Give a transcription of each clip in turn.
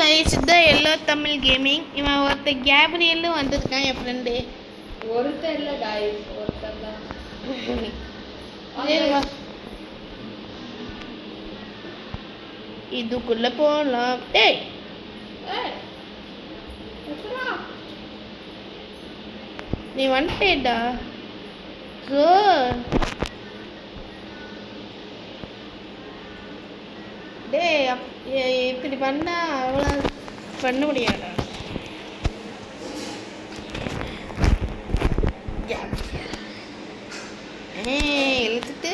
Guys த yellow Tamil gaming. இவன் ஒருத்தர் கேப்ரியலும் வந்திருக்கான் என் ஃப்ரெண்டு. ஒருத்தர் இல்லை கைஸ், ஒருத்தர் தான். இதுக்குள்ள போகலாம். டேய் நீ வந்துட்டேடா. ஸோ டேய் இப்படி பண்ணா அவ்வளோ பண்ண முடியாதா? இழுத்துட்டு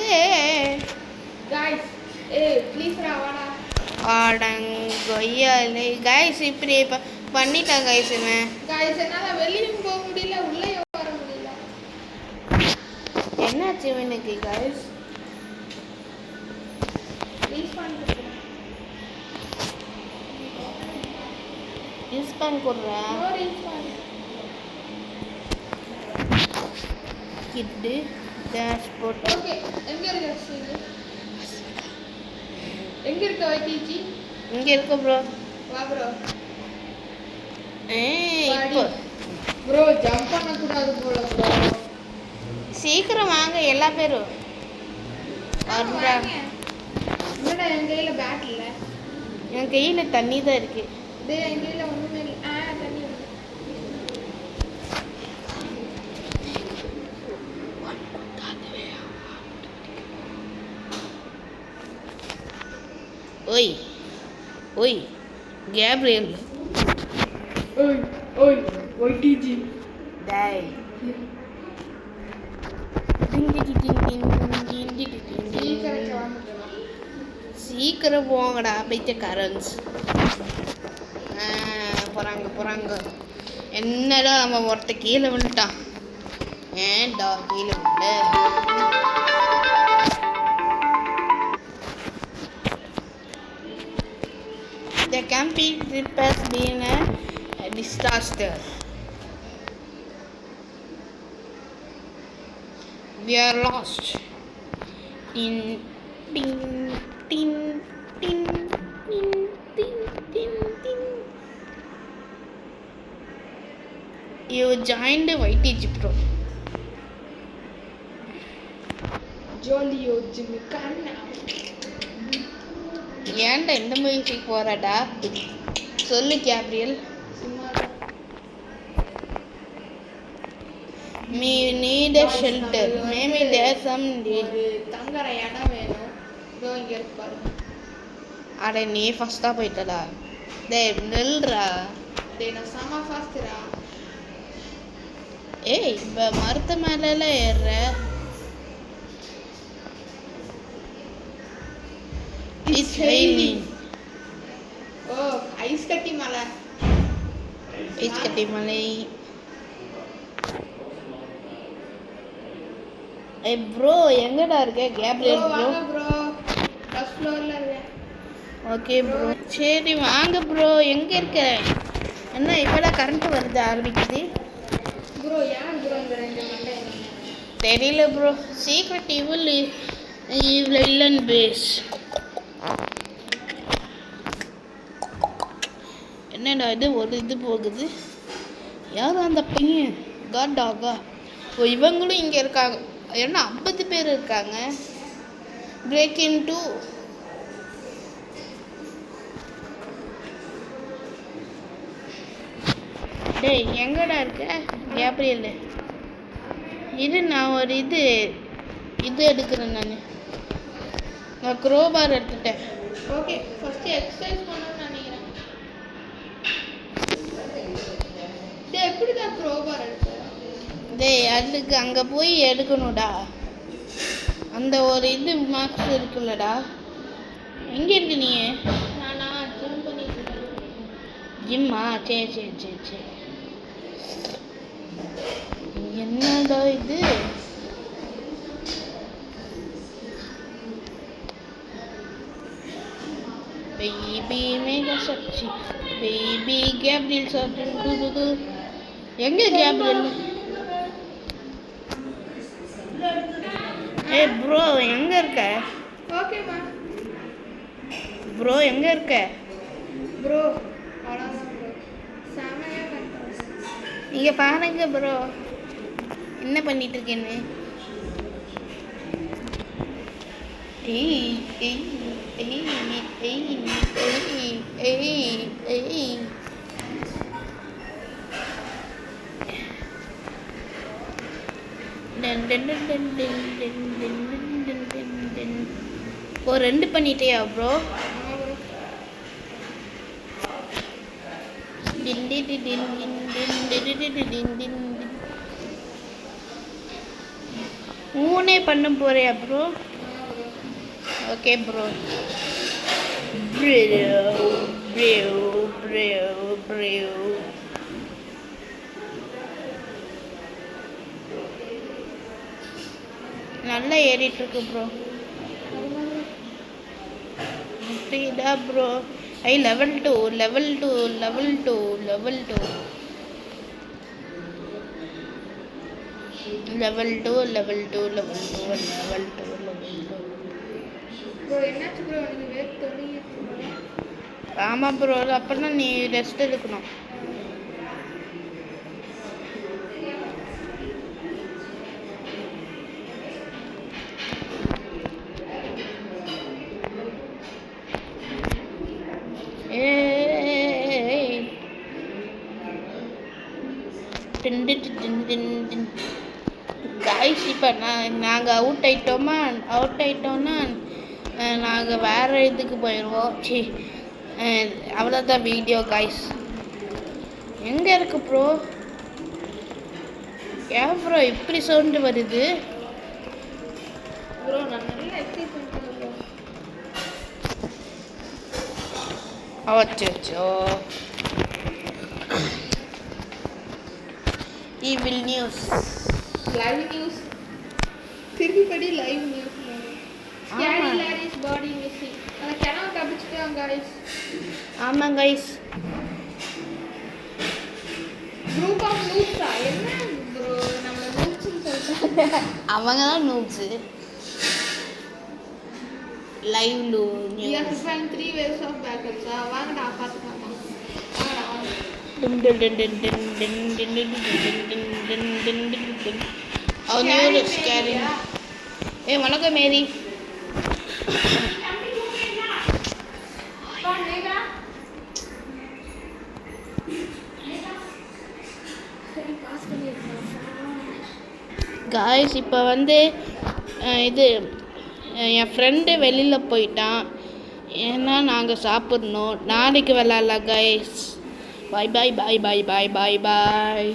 ஆடங்கொய்யாலே கைஸ் இப்படி பண்ணிட்டான் கைஸ். இவன் கைஸ் என்னால் வெளியும் போக முடியல, உள்ளே வர முடியல. என்னாச்சு இவனுக்கு கைஸ்? ரீஸ்பான் கொடுறேன். கிட்டு டேஷ்போர்ட். ஓகே, எங்க இருக்க வைட்டிஜி? இங்க இருக்க ப்ரோ. வா ப்ரோ. இப்போ ப்ரோ ஜம்ப் பண்ண கூடாது போல ப்ரோ. சீக்கிரம் வாங்க எல்லா பேரும். என்னடா என் கையில பேட் இல்ல. என் கையில தண்ணி தான் இருக்கு. டேய் என் கையில ஒண்ணுமே இல்ல. தண்ணி இல்ல. ஓய் ஓய் கேப்ரியல். ஓய் ஓய் ஒய்டிஜி. டேய் சீக்கிரம் போங்கடா பைத்தியக்காரன்ஸ். போறாங்க. என்னடா நம்ம ஒருத்த கீழே விழுட்டான். ஏன்டா கீழே விழு? The camping trip has been a disaster. We are lost. Tin, tin, tin, tin, tin, tin, tin, tin. You joined YTG Pro. ஜோலியோ ஜிமிக்கானா. ஏன்டா இந்த மியூசிக் போறாடா? சொல்லு Gabriel. We need a shelter. Maybe there's some தங்கற இடம் வேணும். இதோ இங்க இருக்கு பாருங்க. அட நீ ஃபர்ஸ்டா போயிட்டடா. டேய் நில்றா. டேய் நான் சம ஃபாஸ்ட்ரா. ஏய் இப்ப மரத்து மேல ஏறுற. It's raining. ஓ ஐஸ் கட்டி மலை. ஐஸ் கட்டி மலை. ஏய் ப்ரோ எங்கடா இருக்க கேப்ரியல் ப்ரோ? வாங்க ப்ரோ. ஃபர்ஸ்ட் ஃப்ளோர்ல இருக்கேன். Okay bro. சரி வாங்க ப்ரோ. எங்க இருக்க? என்ன இப்பதான் கரண்ட் வருது ஆரம்பிக்குது. ப்ரோ ஏன் ப்ரோ இந்த ரெண்டு மண்டை? தெரியல ப்ரோ. Secret villain base. என்னடா இது ஒரு இது போகுது. யாரும் அந்த பையன் காடாகா? ஓ இவங்களும் இங்கே இருக்காங்க. ஏன்னா 50 பேர் இருக்காங்க. Break in two. டேய் எங்கடா இருக்க கேப்ரியல்? இது நான் ஒரு இது எடுக்கிறேன். நான் க்ரோபார் எடுத்துட்டேன். ஓகே ஃபர்ஸ்ட் எக்சர்சைஸ் பண்ணனும்னு நினைக்கிறேன். டேய் எப்படி தான் க்ரோபார் எடுக்க? டேய் அதுக்கு அங்கே போய் எடுக்கணும்டா. அந்த ஒரு இது மார்க்ஸ் இருக்குல்லடா. எங்கே இருக்கு நீ? நானா ஜிம் பண்ணிட்டு இருக்கேன். ஜிம்மா? சரி. என்னடா இது? பேபி மேகா சக்தி பேபி கேப்ரியல் சாப்பிட்டு எங்க கேப்ரியல்? ஏய் ப்ரோ எங்க இருக்க? ஓகேமா ப்ரோ எங்க இருக்க? ப்ரோ இங்கே பாருங்க ப்ரோ என்ன பண்ணிட்டு இருக்கேன்னு. ஏய் ஏய் ஏய் ஏய் ஏய் ஏய் ஓ 2 பண்ணிட்டியா ப்ரோ? மூணே பண்ண போறியா ப்ரோ? Okay bro. நல்லா ஏறிட்டு இருக்கு ப்ரோ. அப்படிடா ப்ரோ. ஐ level 2 level 2 level 2 level 2 level 2 level 2 level 2 level 2 level 2. Bro என்னாச்சு ப்ரோ எனக்கு வேர்த்து தொலையுது. ஆமாம் ப்ரோ அப்போனா நீ ரெஸ்ட் எடுக்கணும். காய்ஸ் இப்போ நாங்கள் அவுட் ஆயிட்டோம்னா நாங்கள் வேறு இதுக்கு போயிடுவோம். அவ்வளோதான் வீடியோ காய்ஸ். எங்கே இருக்கு ப்ரோ? ஏன் ப்ரோ இப்படி சவுண்டு வருது? ப்ரோ நான் நல்லா எக்ஸசைஸ் பண்ணுறேன் ப்ரோ. அச்சோ ஈவில் நியூஸ் லைவ் நியூஸ் திருப்பி படி லைவ் நியூஸ். ஸ்கேரி லாரிஸ் பாடி மிஸ்ஸிங். அந்த கிணறு தப்பிச்சிட்டாங்க गाइस. ஆமாம் கைஸ். குரூப் ஆஃப் நூப்ஸா என்ன ப்ரோ நம்ம நூப்ஸ்னு சொல்றாங்க. அவங்க தான் noobs. Live news. You have to find 3 waves of backups. வாங்கடா பாத்துக்கலாம். ஏ வணக்கம் மேரி. காய்ஸ் இப்போ இது என் ஃப்ரெண்டு வெளியில் போயிட்டான். ஏன்னா நாங்கள் சாப்பிட்ணும். நாளைக்கு விளாட்லாம் காய்ஸ். பாய் பாய் பாய் பாய் பாய் பாய் பாய்.